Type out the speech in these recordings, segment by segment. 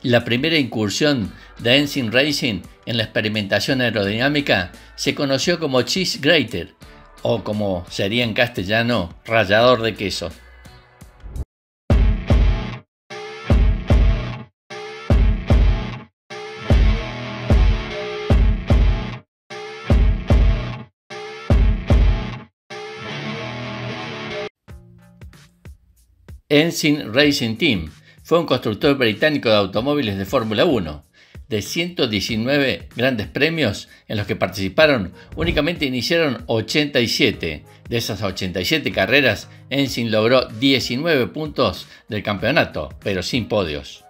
La primera incursión de Ensign Racing en la experimentación aerodinámica se conoció como cheese grater, o como sería en castellano, rallador de queso. Ensign Racing Team fue un constructor británico de automóviles de Fórmula 1. De 119 grandes premios en los que participaron, únicamente iniciaron 87. De esas 87 carreras, Ensign logró 19 puntos del campeonato, pero sin podios.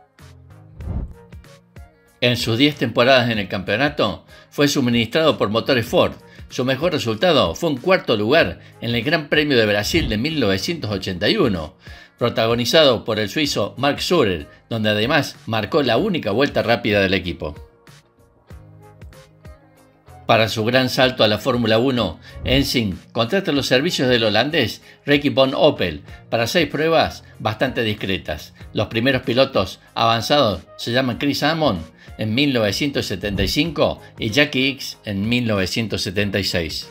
En sus 10 temporadas en el campeonato, fue suministrado por motores Ford. Su mejor resultado fue un cuarto lugar en el Gran Premio de Brasil de 1981, protagonizado por el suizo Marc Surer, donde además marcó la única vuelta rápida del equipo. Para su gran salto a la Fórmula 1, Ensign contrata los servicios del holandés Ricky van Oppel para 6 pruebas bastante discretas. Los primeros pilotos avanzados se llaman Chris Amon en 1975 y Jackie Ickx en 1976.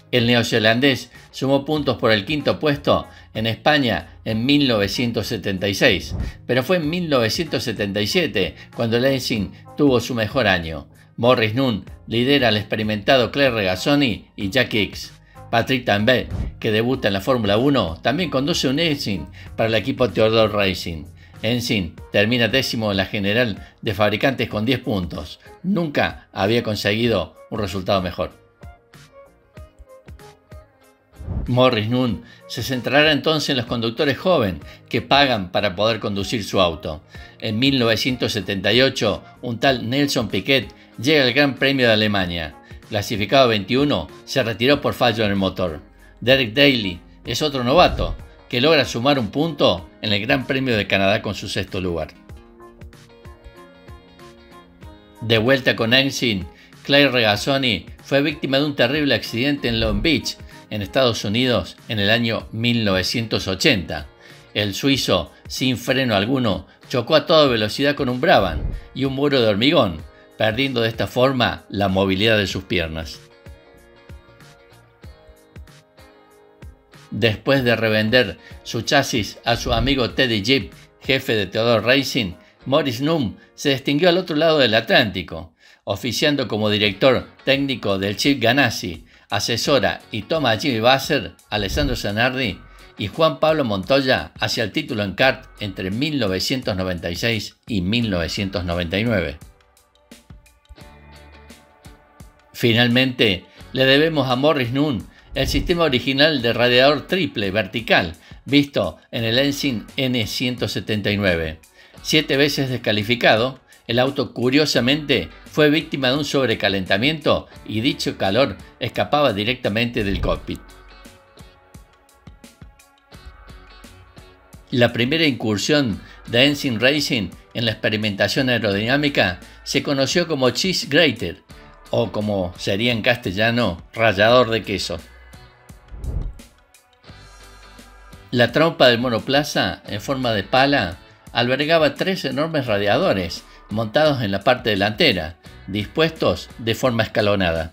El neozelandés sumó puntos por el quinto puesto en España en 1976, pero fue en 1977 cuando Ensign tuvo su mejor año. Maurice Nunn lidera al experimentado Claire Regazzoni y Jackie Ickx. Patrick Tambay, que debuta en la Fórmula 1, también conduce un Ensign para el equipo Theodore Racing. Ensign termina décimo en la general de fabricantes con 10 puntos. Nunca había conseguido un resultado mejor. Maurice Nunn se centrará entonces en los conductores jóvenes que pagan para poder conducir su auto. En 1978, un tal Nelson Piquet llega al Gran Premio de Alemania. Clasificado 21, se retiró por fallo en el motor. Derek Daly es otro novato que logra sumar un punto en el Gran Premio de Canadá con su sexto lugar. De vuelta con Ensign, Claire Regazzoni fue víctima de un terrible accidente en Long Beach, en Estados Unidos, en el año 1980. El suizo, sin freno alguno, chocó a toda velocidad con un Brabham y un muro de hormigón, perdiendo de esta forma la movilidad de sus piernas. Después de revender su chasis a su amigo Teddy Gibb, jefe de Theodore Racing, Maurice Nunn se distinguió al otro lado del Atlántico, oficiando como director técnico del Chip Ganassi. Asesora y toma a Jimmy Vasser, Alessandro Zanardi y Juan Pablo Montoya hacia el título en kart entre 1996 y 1999. Finalmente, le debemos a Maurice Nunn el sistema original de radiador triple vertical visto en el Ensign N179. 7 veces descalificado, el auto curiosamente fue víctima de un sobrecalentamiento y dicho calor escapaba directamente del cockpit. La primera incursión de Ensign Racing en la experimentación aerodinámica se conoció como cheese grater, o como sería en castellano, rallador de queso. La trompa del monoplaza, en forma de pala, albergaba 3 enormes radiadores montados en la parte delantera, dispuestos de forma escalonada.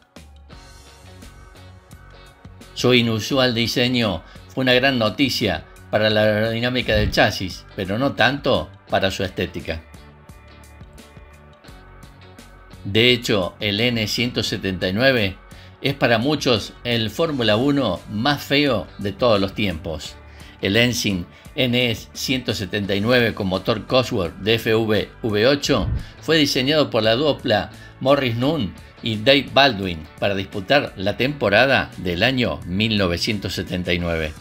Su inusual diseño fue una gran noticia para la aerodinámica del chasis, pero no tanto para su estética. De hecho, el N179 es para muchos el Fórmula 1 más feo de todos los tiempos. El Ensign N179 con motor Cosworth DFV V8 fue diseñado por la dupla Maurice Nunn y Dave Baldwin para disputar la temporada del año 1979.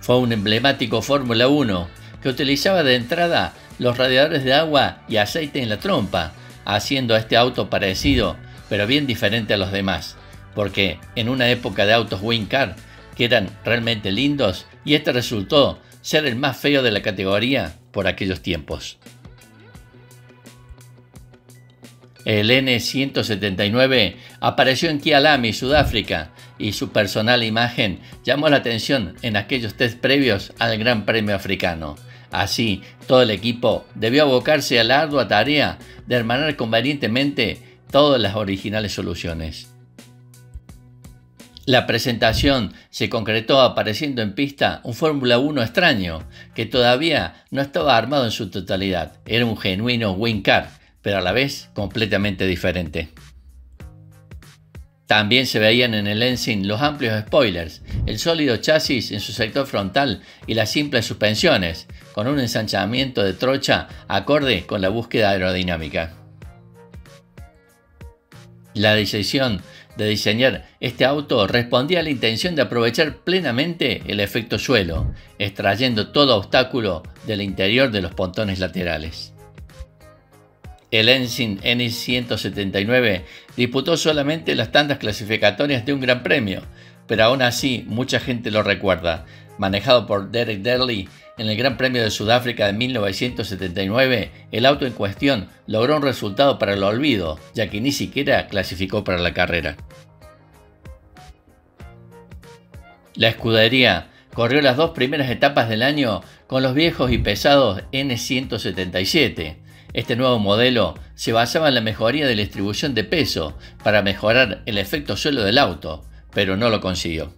Fue un emblemático Fórmula 1 que utilizaba de entrada los radiadores de agua y aceite en la trompa, haciendo a este auto parecido pero bien diferente a los demás, porque en una época de autos Wing Car que eran realmente lindos, y este resultó ser el más feo de la categoría por aquellos tiempos. El N179 apareció en Kialami, Sudáfrica, y su personal imagen llamó la atención en aquellos test previos al Gran Premio Africano. Así, todo el equipo debió abocarse a la ardua tarea de hermanar convenientemente todas las originales soluciones. La presentación se concretó apareciendo en pista un Fórmula 1 extraño, que todavía no estaba armado en su totalidad. Era un genuino Wing Car, pero a la vez completamente diferente. También se veían en el Ensign los amplios spoilers, el sólido chasis en su sector frontal y las simples suspensiones, con un ensanchamiento de trocha acorde con la búsqueda aerodinámica. La decisión de diseñar este auto respondía a la intención de aprovechar plenamente el efecto suelo, extrayendo todo obstáculo del interior de los pontones laterales. El Ensign N179 disputó solamente las tandas clasificatorias de un Gran Premio, pero aún así mucha gente lo recuerda. Manejado por Derek Daly en el Gran Premio de Sudáfrica de 1979, el auto en cuestión logró un resultado para el olvido, ya que ni siquiera clasificó para la carrera. La escudería corrió las dos primeras etapas del año con los viejos y pesados N177. Este nuevo modelo se basaba en la mejoría de la distribución de peso para mejorar el efecto suelo del auto, pero no lo consiguió.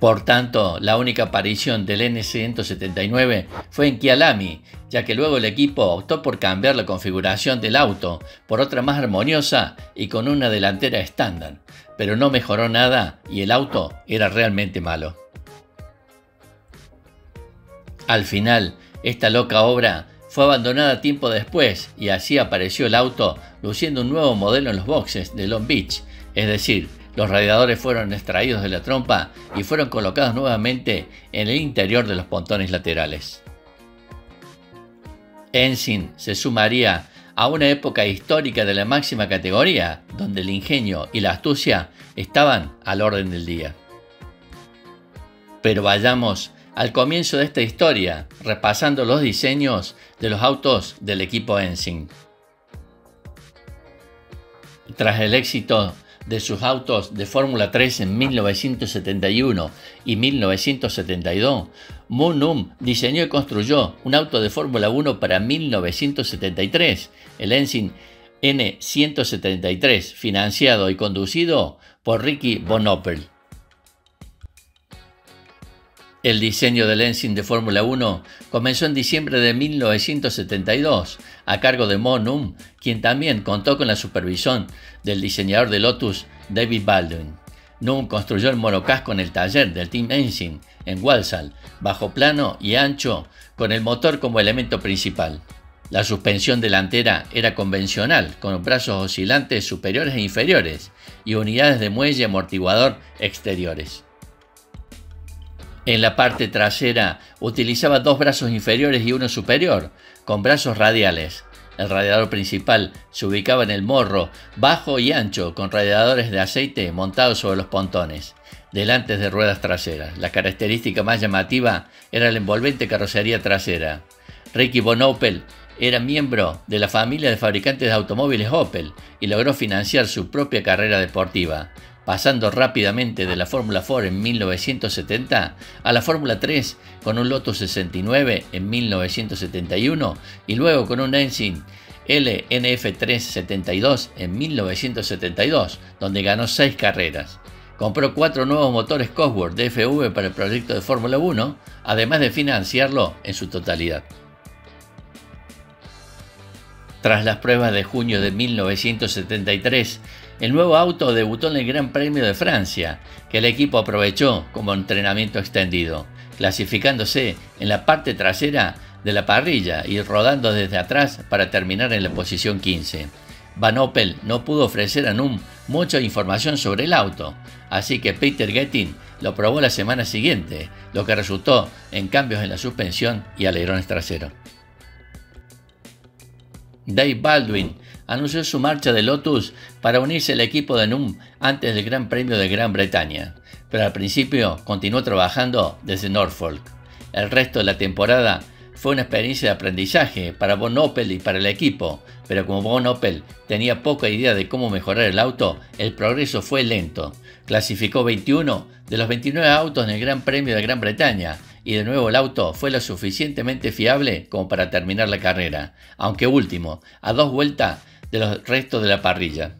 Por tanto, la única aparición del N179 fue en Kyalami, ya que luego el equipo optó por cambiar la configuración del auto por otra más armoniosa y con una delantera estándar, pero no mejoró nada y el auto era realmente malo. Al final, esta loca obra fue abandonada tiempo después y así apareció el auto luciendo un nuevo modelo en los boxes de Long Beach, es decir, los radiadores fueron extraídos de la trompa y fueron colocados nuevamente en el interior de los pontones laterales. Ensign se sumaría a una época histórica de la máxima categoría, donde el ingenio y la astucia estaban al orden del día. Pero vayamos al comienzo de esta historia, repasando los diseños de los autos del equipo Ensign. Tras el éxito de sus autos de Fórmula 3 en 1971 y 1972, Moon diseñó y construyó un auto de Fórmula 1 para 1973, el Ensign N173, financiado y conducido por Ricky Von Oppel. El diseño del Ensign de Fórmula 1 comenzó en diciembre de 1972, a cargo de Moon, quien también contó con la supervisión del diseñador de Lotus, David Baldwin. Num construyó el monocasco en el taller del Team Ensign, en Walsall, bajo plano y ancho, con el motor como elemento principal. La suspensión delantera era convencional, con brazos oscilantes superiores e inferiores, y unidades de muelle amortiguador exteriores. En la parte trasera utilizaba dos brazos inferiores y uno superior, con brazos radiales. El radiador principal se ubicaba en el morro, bajo y ancho, con radiadores de aceite montados sobre los pontones, delante de ruedas traseras. La característica más llamativa era la envolvente carrocería trasera. Ricky Von Oppel era miembro de la familia de fabricantes de automóviles Opel y logró financiar su propia carrera deportiva, pasando rápidamente de la Fórmula 4 en 1970 a la Fórmula 3 con un Lotus 69 en 1971 y luego con un Ensign LNF372 en 1972, donde ganó 6 carreras. Compró 4 nuevos motores Cosworth DFV para el proyecto de Fórmula 1, además de financiarlo en su totalidad. Tras las pruebas de junio de 1973, el nuevo auto debutó en el Gran Premio de Francia, que el equipo aprovechó como entrenamiento extendido, clasificándose en la parte trasera de la parrilla y rodando desde atrás para terminar en la posición 15. Van Oppel no pudo ofrecer a Num mucha información sobre el auto, así que Peter Getting lo probó la semana siguiente, lo que resultó en cambios en la suspensión y alerones traseros. Dave Baldwin anunció su marcha de Lotus para unirse al equipo de Num antes del Gran Premio de Gran Bretaña, pero al principio continuó trabajando desde Norfolk. El resto de la temporada fue una experiencia de aprendizaje para Von Oppel y para el equipo, pero como Von Oppel tenía poca idea de cómo mejorar el auto, el progreso fue lento. Clasificó 21 de los 29 autos en el Gran Premio de Gran Bretaña, y de nuevo el auto fue lo suficientemente fiable como para terminar la carrera, aunque último, a 2 vueltas de los restos de la parrilla.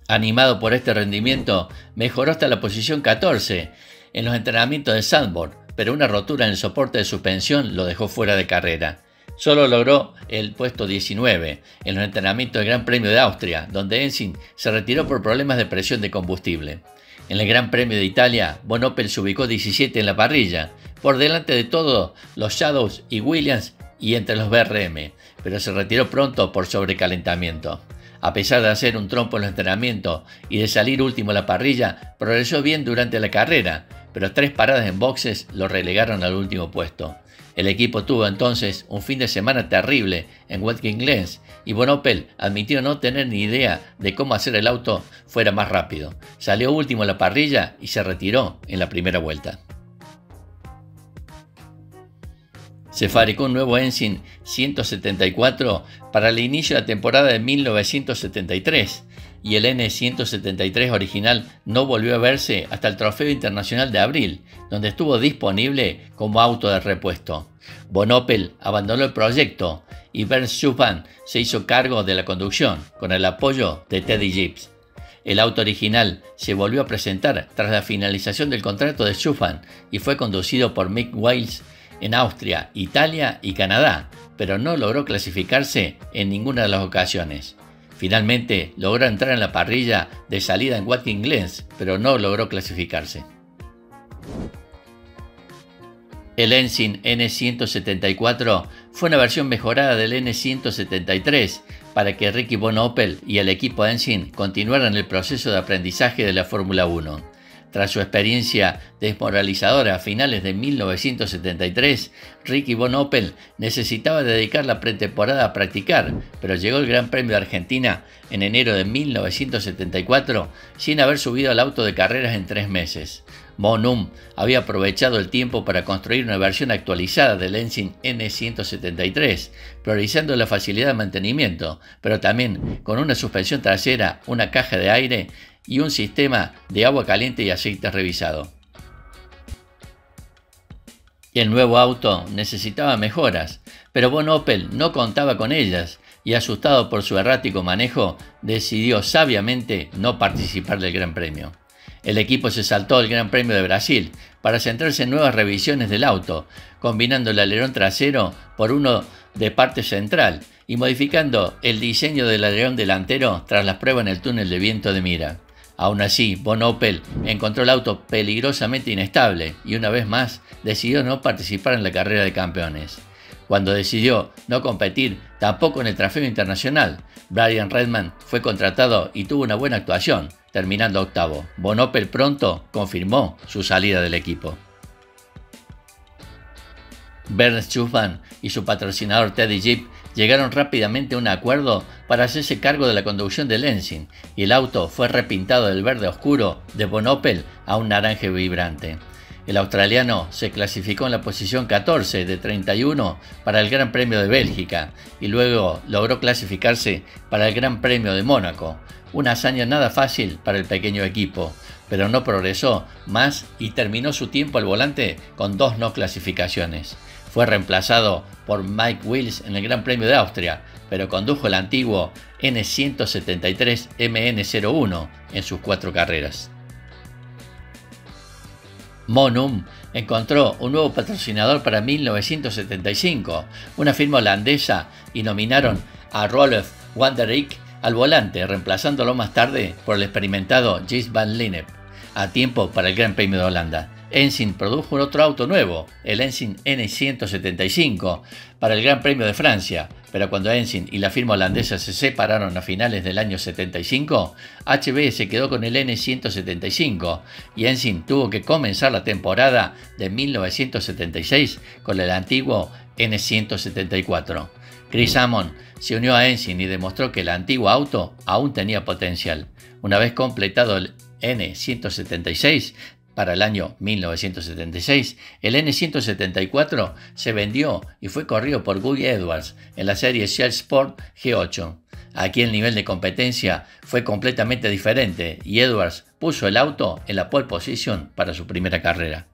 Animado por este rendimiento, mejoró hasta la posición 14 en los entrenamientos de Zandvoort, pero una rotura en el soporte de suspensión lo dejó fuera de carrera. Solo logró el puesto 19 en los entrenamientos del Gran Premio de Austria, donde Ensign se retiró por problemas de presión de combustible. En el Gran Premio de Italia, Von Oppel se ubicó 17 en la parrilla, por delante de todos los Shadows y Williams y entre los BRM, pero se retiró pronto por sobrecalentamiento. A pesar de hacer un trompo en los entrenamientos y de salir último en la parrilla, progresó bien durante la carrera, pero 3 paradas en boxes lo relegaron al último puesto. El equipo tuvo entonces un fin de semana terrible en Watkins Glen y Von Oppel admitió no tener ni idea de cómo hacer el auto fuera más rápido. Salió último en la parrilla y se retiró en la primera vuelta. Se fabricó un nuevo Ensign 174 para el inicio de la temporada de 1973 y el N173 original no volvió a verse hasta el Trofeo Internacional de abril, donde estuvo disponible como auto de repuesto. Von Oppel abandonó el proyecto y Bernd Schumann se hizo cargo de la conducción con el apoyo de Teddy Gibbs. El auto original se volvió a presentar tras la finalización del contrato de Schumann y fue conducido por Mick Wales en Austria, Italia y Canadá, pero no logró clasificarse en ninguna de las ocasiones. Finalmente logró entrar en la parrilla de salida en Watkins Glen, pero no logró clasificarse. El Ensign N174 fue una versión mejorada del N173 para que Ricky Von Oppel y el equipo Ensign continuaran el proceso de aprendizaje de la Fórmula 1. Tras su experiencia desmoralizadora a finales de 1973, Ricky Von Oppel necesitaba dedicar la pretemporada a practicar, pero llegó el Gran Premio de Argentina en enero de 1974 sin haber subido al auto de carreras en 3 meses. Monum había aprovechado el tiempo para construir una versión actualizada del Ensign N173, priorizando la facilidad de mantenimiento, pero también con una suspensión trasera, una caja de aire y un sistema de agua caliente y aceite revisado. El nuevo auto necesitaba mejoras, pero Von Oppel no contaba con ellas y, asustado por su errático manejo, decidió sabiamente no participar del Gran Premio. El equipo se saltó el Gran Premio de Brasil para centrarse en nuevas revisiones del auto, combinando el alerón trasero por uno de parte central y modificando el diseño del alerón delantero tras las pruebas en el túnel de viento de Mira. Aún así, Von Oppel encontró el auto peligrosamente inestable y una vez más decidió no participar en la carrera de campeones. Cuando decidió no competir tampoco en el Trofeo Internacional, Brian Redman fue contratado y tuvo una buena actuación, terminando octavo. Von Oppel pronto confirmó su salida del equipo. Bernd Schumann y su patrocinador Teddy Gibbs llegaron rápidamente a un acuerdo para hacerse cargo de la conducción del Ensign y el auto fue repintado del verde oscuro de Von Oppel a un naranja vibrante. El australiano se clasificó en la posición 14 de 31 para el Gran Premio de Bélgica y luego logró clasificarse para el Gran Premio de Mónaco, una hazaña nada fácil para el pequeño equipo, pero no progresó más y terminó su tiempo al volante con 2 no clasificaciones. Fue reemplazado por Mike Wales en el Gran Premio de Austria, pero condujo el antiguo N173 MN01 en sus 4 carreras. Monum encontró un nuevo patrocinador para 1975, una firma holandesa, y nominaron a Rolf Wanderijk al volante, reemplazándolo más tarde por el experimentado Gijs van Lennep, a tiempo para el Gran Premio de Holanda. Ensign produjo otro auto nuevo, el Ensign N175, para el Gran Premio de Francia, pero cuando Ensign y la firma holandesa se separaron a finales del año 75, HB se quedó con el N175 y Ensign tuvo que comenzar la temporada de 1976 con el antiguo N174. Chris Amon se unió a Ensign y demostró que el antiguo auto aún tenía potencial. Una vez completado el N176, Para el año 1976, el N174 se vendió y fue corrido por Guy Edwards en la serie Shell Sport G8. Aquí el nivel de competencia fue completamente diferente y Edwards puso el auto en la pole position para su primera carrera.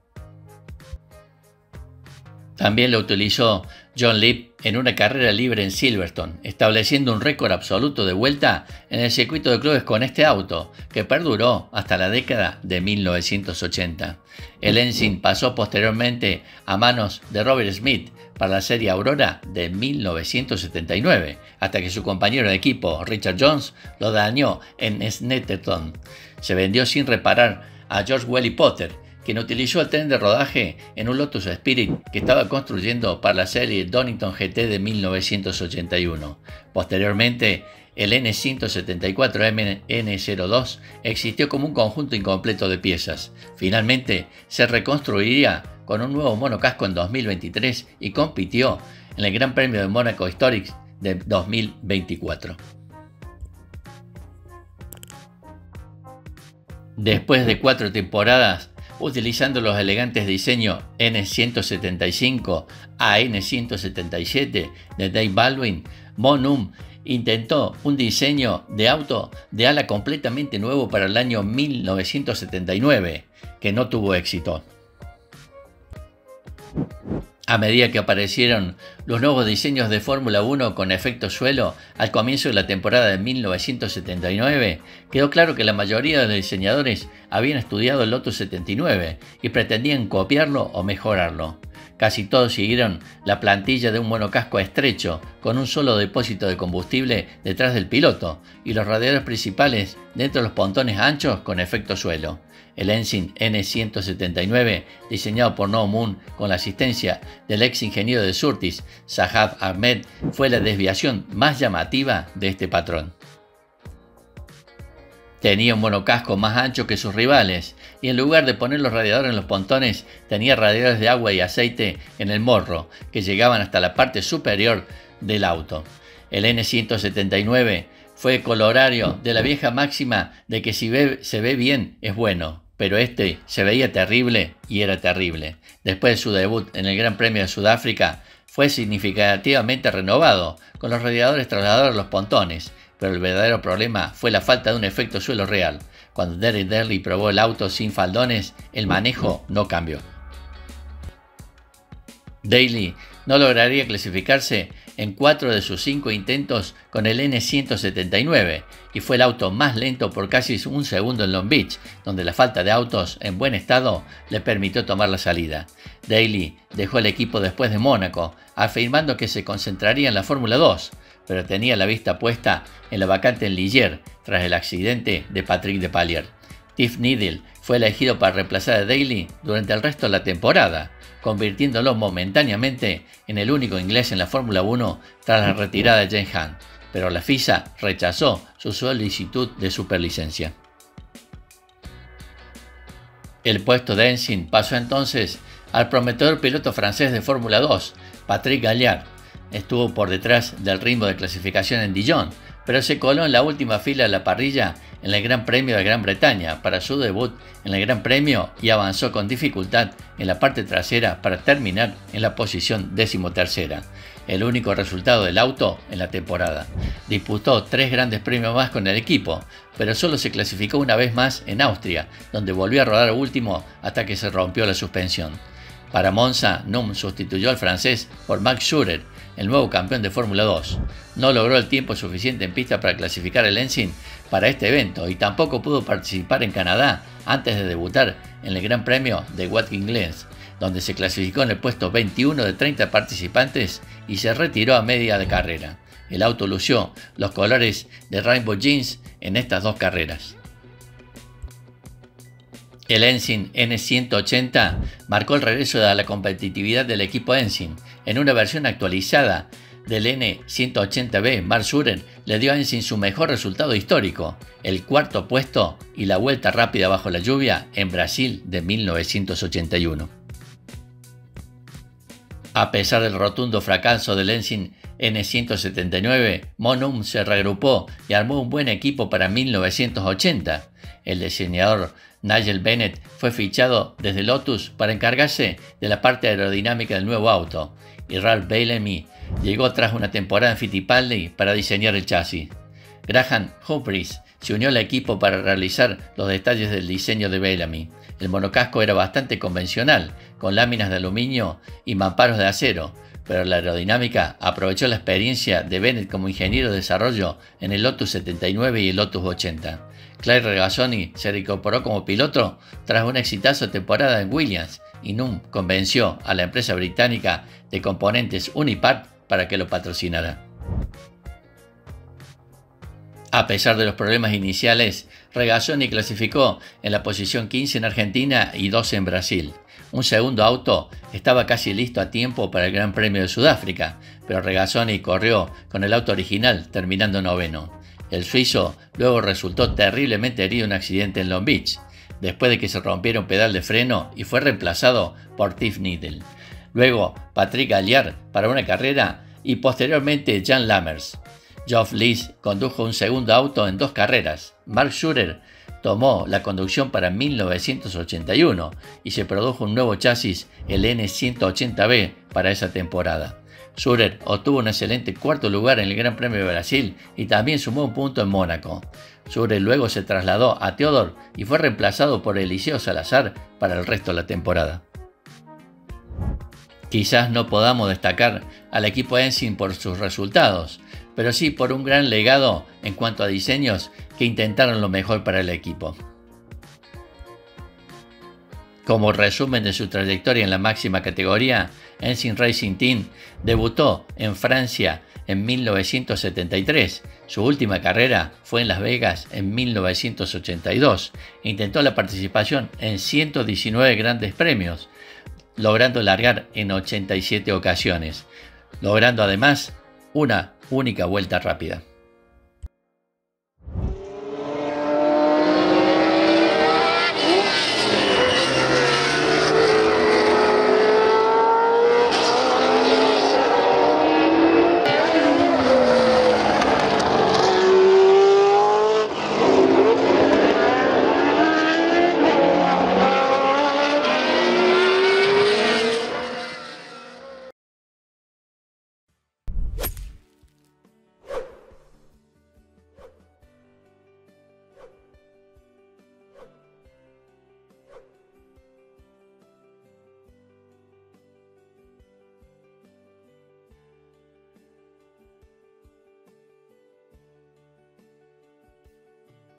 También lo utilizó John Lipp en una carrera libre en Silverstone, estableciendo un récord absoluto de vuelta en el circuito de clubes con este auto, que perduró hasta la década de 1980. El Ensign pasó posteriormente a manos de Robert Smith para la serie Aurora de 1979, hasta que su compañero de equipo, Richard Jones, lo dañó en Snetterton. Se vendió sin reparar a George Wally Potter, quien utilizó el tren de rodaje en un Lotus Spirit que estaba construyendo para la serie Donington GT de 1981. Posteriormente, el N174 N02 existió como un conjunto incompleto de piezas. Finalmente, se reconstruiría con un nuevo monocasco en 2023 y compitió en el Gran Premio de Monaco Historics de 2024. Después de 4 temporadas, utilizando los elegantes diseños N175 a N177 de Dave Baldwin, Monum intentó un diseño de auto de ala completamente nuevo para el año 1979, que no tuvo éxito. A medida que aparecieron los nuevos diseños de Fórmula 1 con efecto suelo al comienzo de la temporada de 1979, quedó claro que la mayoría de los diseñadores habían estudiado el Lotus 79 y pretendían copiarlo o mejorarlo. Casi todos siguieron la plantilla de un monocasco estrecho con un solo depósito de combustible detrás del piloto y los radiadores principales dentro de los pontones anchos con efecto suelo. El Ensign N179, diseñado por No Moon con la asistencia del ex ingeniero de Surtees, Zahab Ahmed, fue la desviación más llamativa de este patrón. Tenía un monocasco más ancho que sus rivales y en lugar de poner los radiadores en los pontones, tenía radiadores de agua y aceite en el morro que llegaban hasta la parte superior del auto. El N179 fue colorario de la vieja máxima de que si se ve bien es bueno, pero este se veía terrible y era terrible. Después de su debut en el Gran Premio de Sudáfrica, fue significativamente renovado, con los radiadores trasladados a los pontones, pero el verdadero problema fue la falta de un efecto suelo real. Cuando Derek Daly probó el auto sin faldones, el manejo no cambió. Daly no lograría clasificarse en 4 de sus 5 intentos con el N179 y fue el auto más lento por casi un segundo en Long Beach, donde la falta de autos en buen estado le permitió tomar la salida. Daly dejó el equipo después de Mónaco, afirmando que se concentraría en la Fórmula 2, pero tenía la vista puesta en la vacante en Ligier tras el accidente de Patrick Depailler. Tiff Needle fue elegido para reemplazar a Daly durante el resto de la temporada, convirtiéndolo momentáneamente en el único inglés en la Fórmula 1 tras la retirada de James Hunt, pero la FISA rechazó su solicitud de superlicencia. El puesto de Ensign pasó entonces al prometedor piloto francés de Fórmula 2, Patrick Gallard. Estuvo por detrás del ritmo de clasificación en Dijon, pero se coló en la última fila de la parrilla en el Gran Premio de Gran Bretaña para su debut en el Gran Premio y avanzó con dificultad en la parte trasera para terminar en la posición 13ª, el único resultado del auto en la temporada. Disputó 3 grandes premios más con el equipo, pero solo se clasificó una vez más en Austria, donde volvió a rodar último hasta que se rompió la suspensión. Para Monza, Num sustituyó al francés por Max Schurer, el nuevo campeón de Fórmula 2. No logró el tiempo suficiente en pista para clasificar el Ensign para este evento y tampoco pudo participar en Canadá antes de debutar en el Gran Premio de Watkins Glen, donde se clasificó en el puesto 21 de 30 participantes y se retiró a media de carrera. El auto lució los colores de Rainbow Jeans en estas 2 carreras. El Ensign N180 marcó el regreso a la competitividad del equipo Ensign. En una versión actualizada del N180B, Mark Schurer le dio a Ensign su mejor resultado histórico, el 4º puesto y la vuelta rápida bajo la lluvia en Brasil de 1981. A pesar del rotundo fracaso del Ensign N179, Monum se reagrupó y armó un buen equipo para 1980. El diseñador Nigel Bennett fue fichado desde Lotus para encargarse de la parte aerodinámica del nuevo auto, y Ralph Bellamy llegó tras una temporada en Fittipaldi para diseñar el chasis. Graham Humphries se unió al equipo para realizar los detalles del diseño de Bellamy. El monocasco era bastante convencional, con láminas de aluminio y mamparos de acero, pero la aerodinámica aprovechó la experiencia de Bennett como ingeniero de desarrollo en el Lotus 79 y el Lotus 80. Clay Regazzoni se reincorporó como piloto tras una exitosa temporada en Williams, y Nunn convenció a la empresa británica de componentes Unipart para que lo patrocinara. A pesar de los problemas iniciales, Regazzoni clasificó en la posición 15 en Argentina y 12 en Brasil. Un segundo auto estaba casi listo a tiempo para el Gran Premio de Sudáfrica, pero Regazzoni corrió con el auto original, terminando noveno. El suizo luego resultó terriblemente herido en un accidente en Long Beach, después de que se rompiera un pedal de freno, y fue reemplazado por Tiff Needle. Luego Patrick Galliard para una carrera y posteriormente Jan Lammers. Geoff Lees condujo un segundo auto en 2 carreras. Mark Schurer tomó la conducción para 1981 y se produjo un nuevo chasis, el N180B, para esa temporada. Schurer obtuvo un excelente cuarto lugar en el Gran Premio de Brasil y también sumó un punto en Mónaco. Schurer luego se trasladó a Theodore y fue reemplazado por Eliseo Salazar para el resto de la temporada. Quizás no podamos destacar al equipo Ensing por sus resultados, pero sí por un gran legado en cuanto a diseños que intentaron lo mejor para el equipo. Como resumen de su trayectoria en la máxima categoría, Ensing Racing Team debutó en Francia en 1973. Su última carrera fue en Las Vegas en 1982. Intentó la participación en 119 grandes premios, logrando largar en 87 ocasiones, logrando además una única vuelta rápida.